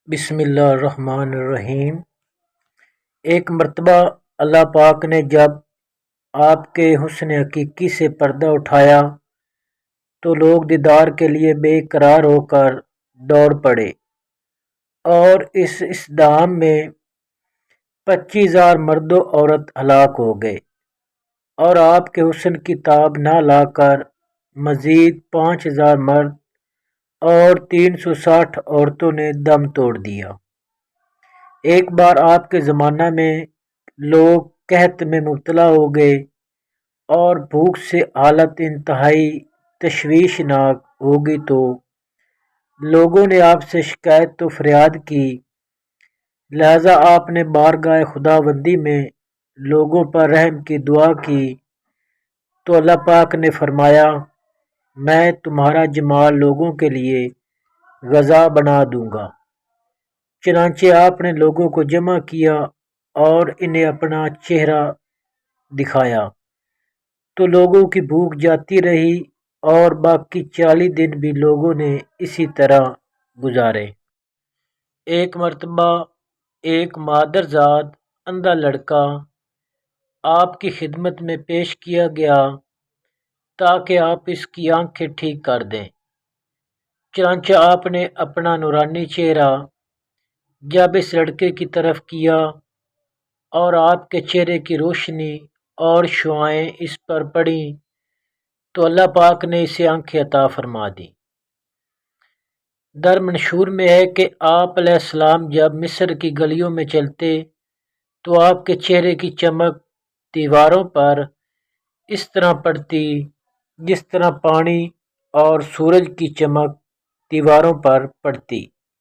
بسم اللہ الرحمن الرحیم۔ ایک مرتبہ اللہ پاک نے جب آپ کے حسن حقیقی سے پردہ اٹھایا تو لوگ دیدار کے لیے بے قرار ہو کر دوڑ پڑے اور اس اصطدام میں 25,000 مرد و عورت ہلاک ہو گئے اور آپ کے حسن کی تاب نہ لا کر مزید 5,000 مرد اور 360 عورتوں نے دم توڑ دیا۔ ایک بار آپ کے زمانہ میں لوگ قحط میں مبتلا ہو گئے اور بھوک سے حالت انتہائی تشویشناک ہو گئی تو لوگوں نے آپ سے شکایت و فریاد کی، لہذا آپ نے بارگاہ خداوندی میں لوگوں پر رحم کی دعا کی تو اللہ پاک نے فرمایا، میں تمہارا جمال لوگوں کے لیے غذا بنا دوں گا۔ چنانچہ آپ نے لوگوں کو جمع کیا اور انہیں اپنا چہرہ دکھایا تو لوگوں کی بھوک جاتی رہی اور باقی 40 دن بھی لوگوں نے اسی طرح گزارے۔ ایک مرتبہ ایک مادرزاد اندھا لڑکا آپ کی خدمت میں پیش کیا گیا تاکہ آپ اس کی آنکھیں ٹھیک کر دیں۔ چنانچہ آپ نے اپنا نورانی چہرہ جب اس لڑکے کی طرف کیا اور آپ کے چہرے کی روشنی اور شعاعیں اس پر پڑیں تو اللہ پاک نے اسے آنکھیں عطا فرما دیں۔ در منشور میں ہے کہ آپ علیہ السلام جب مصر کی گلیوں میں چلتے تو آپ کے چہرے کی چمک دیواروں پر اس طرح پڑتی جس طرح پانی اور سورج کی چمک دیواروں پر پڑتی۔